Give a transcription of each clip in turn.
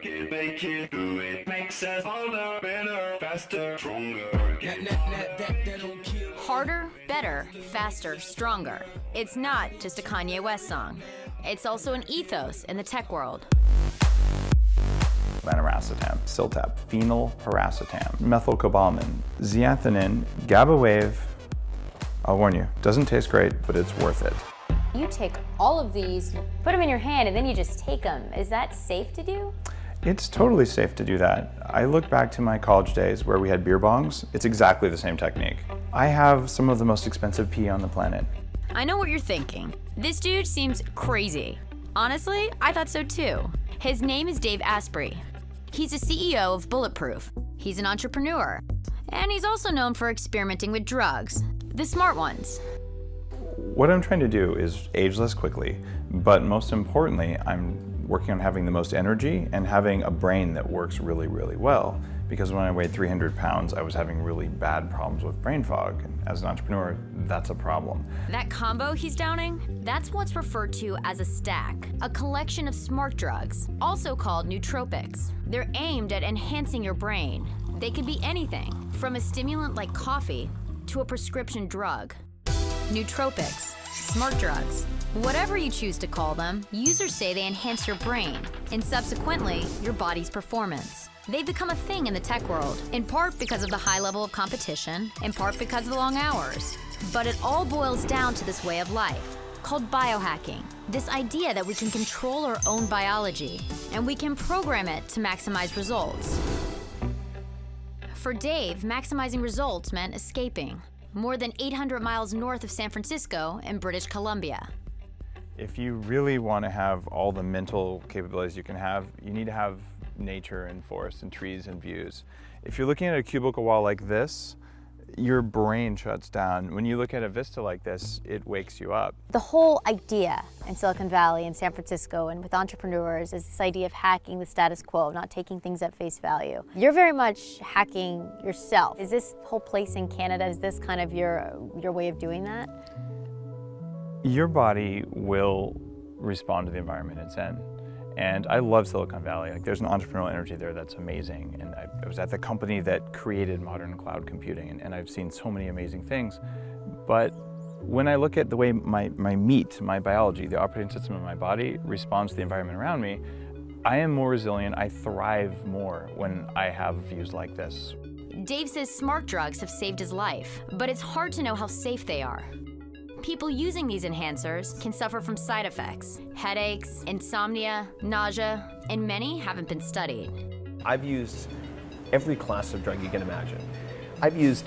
work it, make it, do it. Makes us harder, better, faster, stronger. Harder, better, faster, stronger. It's not just a Kanye West song. It's also an ethos in the tech world. Piracetam, Siltap, phenyl paracetam, methylcobalamin, zeaxanthin, GABA wave. I'll warn you, doesn't taste great, but it's worth it. You take all of these, put them in your hand, and then you just take them. Is that safe to do? It's totally safe to do that. I look back to my college days where we had beer bongs. It's exactly the same technique. I have some of the most expensive pee on the planet. I know what you're thinking. This dude seems crazy. Honestly, I thought so too. His name is Dave Asprey. He's the CEO of BulletProof. He's an entrepreneur. And he's also known for experimenting with drugs. The smart ones. What I'm trying to do is age less quickly, but most importantly, I'm working on having the most energy and having a brain that works really, really well. Because when I weighed 300 pounds, I was having really bad problems with brain fog. And as an entrepreneur, that's a problem. That combo he's downing, that's what's referred to as a stack, a collection of smart drugs, also called nootropics. They're aimed at enhancing your brain. They could be anything, from a stimulant like coffee to a prescription drug. Nootropics, smart drugs, whatever you choose to call them, users say they enhance your brain and subsequently your body's performance. They've become a thing in the tech world, in part because of the high level of competition, in part because of the long hours. But it all boils down to this way of life, called biohacking. This idea that we can control our own biology, and we can program it to maximize results. For Dave, maximizing results meant escaping. More than 800 miles north of San Francisco in British Columbia. If you really want to have all the mental capabilities you can have, you need to have nature and forests and trees and views. If you're looking at a cubicle wall like this, your brain shuts down. When you look at a vista like this, it wakes you up. The whole idea in Silicon Valley and San Francisco and with entrepreneurs is this idea of hacking the status quo, not taking things at face value. You're very much hacking yourself. Is this whole place in Canada, is this kind of your way of doing that? Your body will respond to the environment it's in. And I love Silicon Valley. Like, there's an entrepreneurial energy there that's amazing. And I was at the company that created modern cloud computing, and I've seen so many amazing things. But when I look at the way my meat, my biology, the operating system of my body responds to the environment around me, I am more resilient. I thrive more when I have views like this. Dave says smart drugs have saved his life, but it's hard to know how safe they are. People using these enhancers can suffer from side effects, headaches, insomnia, nausea, and many haven't been studied. I've used every class of drug you can imagine. I've used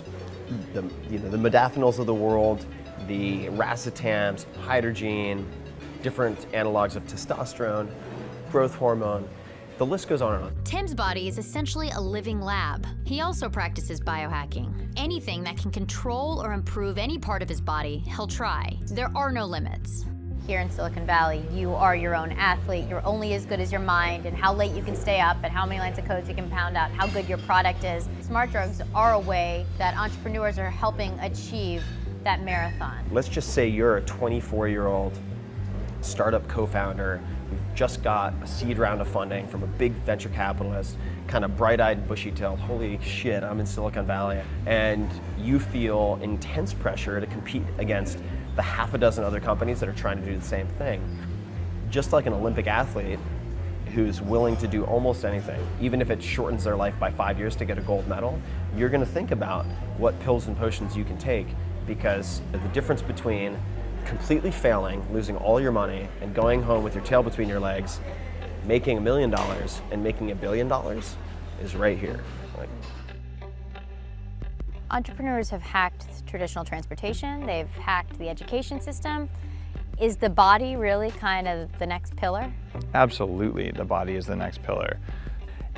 the modafinils of the world, the racetams, hydrogen, different analogs of testosterone, growth hormone. The list goes on and on. Tim's body is essentially a living lab. He also practices biohacking. Anything that can control or improve any part of his body, he'll try. There are no limits. Here in Silicon Valley, you are your own athlete. You're only as good as your mind and how late you can stay up and how many lines of codes you can pound out, how good your product is. Smart drugs are a way that entrepreneurs are helping achieve that marathon. Let's just say you're a 24-year-old startup co-founder who just got a seed round of funding from a big venture capitalist, kind of bright-eyed and bushy-tailed, holy shit, I'm in Silicon Valley, and you feel intense pressure to compete against the half a dozen other companies that are trying to do the same thing. Just like an Olympic athlete who's willing to do almost anything, even if it shortens their life by 5 years to get a gold medal, you're gonna think about what pills and potions you can take, because the difference between completely failing, losing all your money, and going home with your tail between your legs, making $1 million and making $1 billion is right here. Entrepreneurs have hacked traditional transportation, they've hacked the education system. Is the body really kind of the next pillar? Absolutely, the body is the next pillar.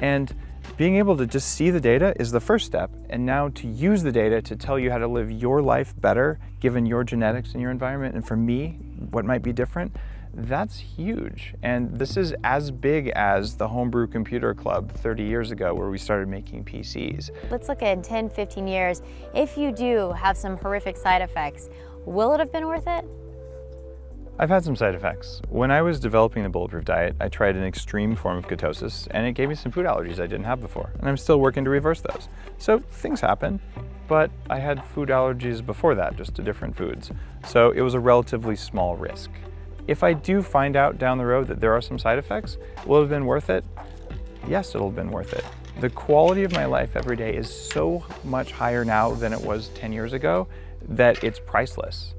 And being able to just see the data is the first step, and now to use the data to tell you how to live your life better, given your genetics and your environment, and for me, what might be different, that's huge. And this is as big as the Homebrew Computer Club 30 years ago, where we started making PCs. Let's look at 10, 15 years. If you do have some horrific side effects, will it have been worth it? I've had some side effects. When I was developing the Bulletproof diet, I tried an extreme form of ketosis, and it gave me some food allergies I didn't have before, and I'm still working to reverse those. So things happen, but I had food allergies before that, just to different foods. So it was a relatively small risk. If I do find out down the road that there are some side effects, will it have been worth it? Yes, it'll have been worth it. The quality of my life every day is so much higher now than it was 10 years ago that it's priceless.